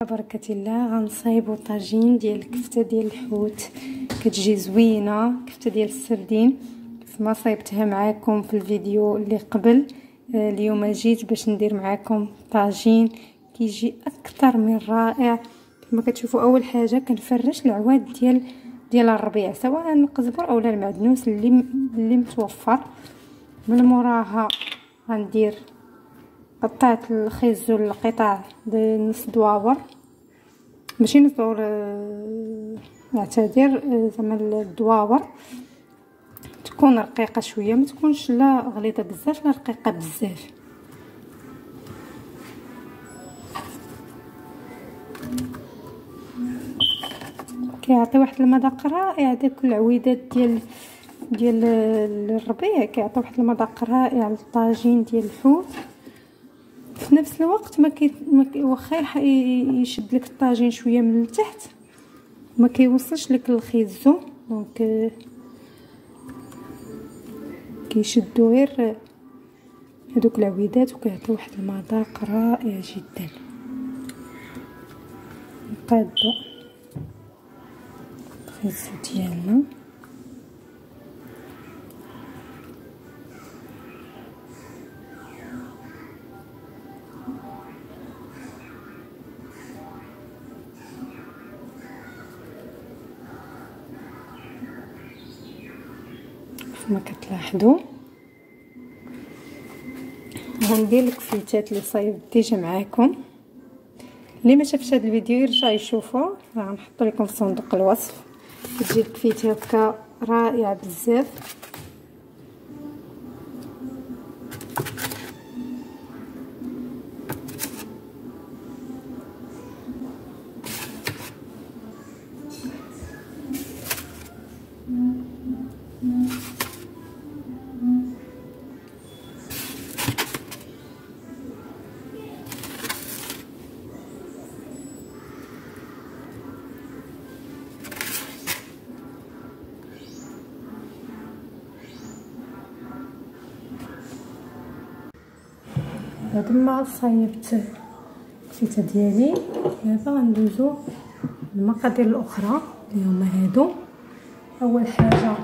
بركة الله غنصايبو طاجين ديال الكفته ديال الحوت. كتجي زوينه كفته ديال السردين كيف ما صايبتها معاكم في الفيديو اللي قبل. اليوم جيت باش ندير معاكم طاجين كيجي اكثر من رائع. كما كتشوفوا اول حاجه كنفرش العواد ديال الربيع، سواء القزبر اولا المعدنوس اللي متوفر. من موراها غندير قطعت الخيزو لقطع نص دواور، ماشي نص دواور، نعتذر، زعما الدواور تكون رقيقه شويه، ما تكونش لا غليظه بزاف لا رقيقه بزاف. كيعطي واحد المذاق رائع. داك العويدات ديال الربيع كيعطي واحد المذاق رائع للطاجين ديال الحوت. في نفس الوقت واخا يشد لك الطاجين شويه من التحت، ما كيوصلش لك الخيزو، دونك كيشدو غير هذوك العويدات وكيعطي واحد المذاق رائع جدا. نقادو الخيزو ديالنا كما كتلاحظوا. غندير الكفيتات اللي صايب ديجا معاكم. اللي ما شافش هذا الفيديو يرجع يشوفه، غنحط لكم في صندوق الوصف. كتجي الكفيته هكا رائعه بزاف. بعد ما صايبت الكفته ديالي، دابا غندوزو للمقادير الاخرى اللي هما هادو. اول حاجه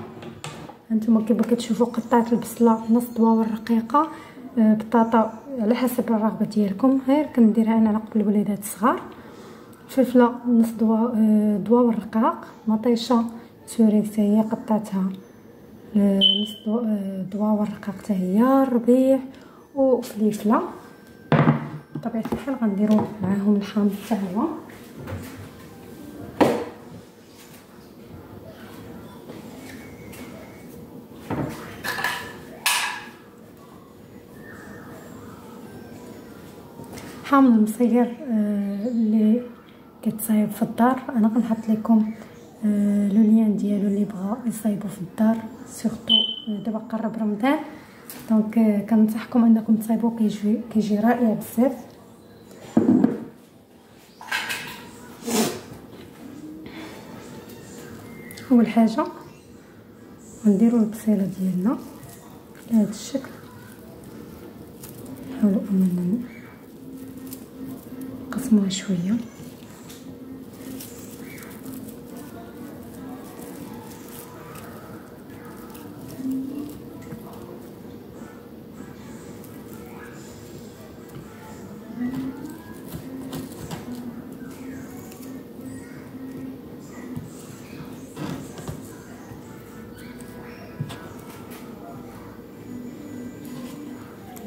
هانتوما كيف كتشوفوا قطعت البصله نص دواور رقيقه، بطاطا على حسب الرغبه ديالكم، غير كنديرها انا على قبل الوليدات الصغار. فلفله نص دواور رقاق، مطيشه سوري حتى هي قطعتها نص دواور رقاق حتى هي، ربيع وفليفله. بطبيعه الحال غنديروا معاهم الحامض حتى هو. حامض المصير اللي كتصايب في الدار، انا غنحط لكم لو لين ديالو اللي بغا يصايبوا في الدار، سورتو دابا قرب رمضان، دونك كننصحكم انكم تصايبوه، كيجي رائع بزاف. اول حاجه غنديروا البصيله ديالنا بهذا الشكل، نحاولوا اننا نقسموها شويه.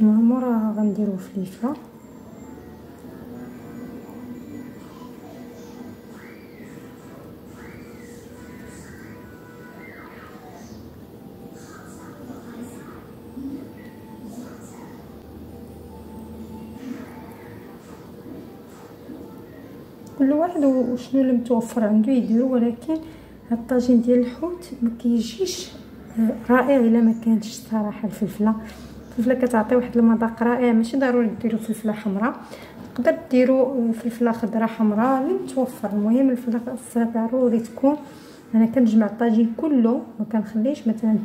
موراها غنديرو فليفله، كل واحد وشنو اللي متوفر عنده يديرو، ولكن هاد الطاجين ديال الحوت ما كيجيش رائع الا ما كانتش صراحه الفلفله كتعطي واحد المذاق رائع. ماشي ضروري ديروا فلفله حمراء، تقدر ديروا فلفله خضراء حمراء اللي متوفر. المهم الفلفله ضروري تكون. انا كنجمع الطاجين كله، ما كنخليش مثلا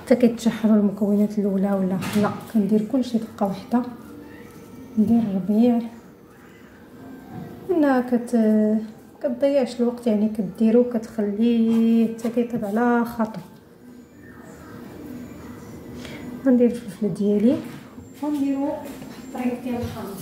حتى كيتشحروا المكونات الاولى ولا لا، كندير كلشي دقه واحده. ندير الربيع ما كتضيعش الوقت، يعني كديرو كتخليه حتى كيطيب على خاطر. غندير الفلفل ديالي ونديرو الطريق ديال الحامض.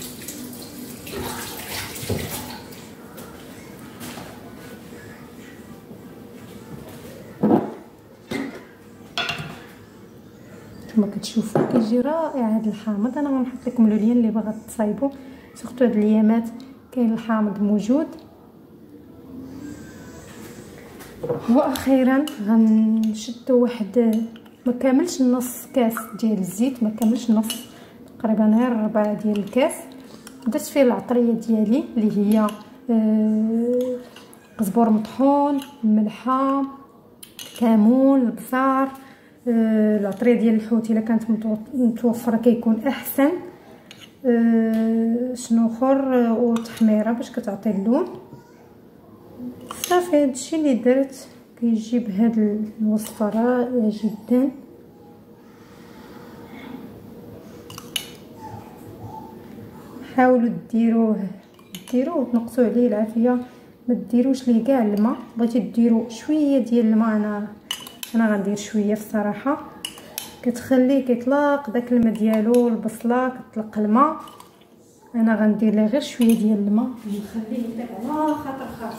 كما كتشوفوا كيجي رائع هذا الحامض. انا غنحط لكم لو لين اللي باغا تصايبوا، سورتو هاد الايامات كاين الحامض موجود. واخيرا غنشدو واحد ما كاملش نص كاس ديال الزيت، ما كاملش نص، تقريبا غير ربع ديال الكاس. درت فيه العطريه ديالي اللي هي قزبر مطحون، ملحه، كمون، البصار، العطريه ديال الحوت الا كانت متوفره كيكون احسن. شنو اخر، وتحميره باش كتعطي اللون. صافي هادشي اللي درت. كيجي بهاد الوصفه رائعه جدا. حاولوا ديروه وتنقصوا عليه العافيه، ما ديروش ليه كاع الماء. بغيتي ديروا شويه ديال الماء، انا غندير شويه الصراحه، كتخليه كيطلق داك الماء ديالو. البصله كتطلق الماء، انا غندير ليه غير شويه ديال الماء ونخليه يطيب على خاطر.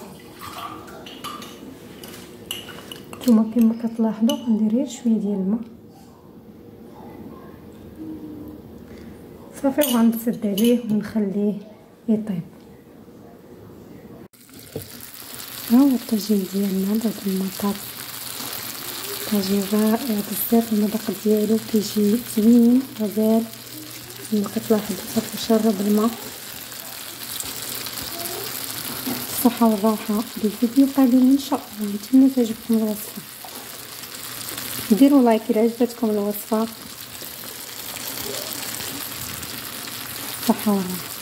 نتوما كما كتلاحظوا غندير غير شويه ديال الماء صافي، وغنسد عليه ونخليه يطيب. ها هو الطاجين ديالنا بعد المطاب. طاجين رائع بزاف، المذاق ديالو كيجي زوين غزال كما كتلاحظوا. صافي شرب الماء. الصحه والراحه بالفيديو قادم ان شاء الله. نتمنى تعجبكم الوصفه، ديروا لايك اذا عجبتكم الوصفه. صحه والراحه.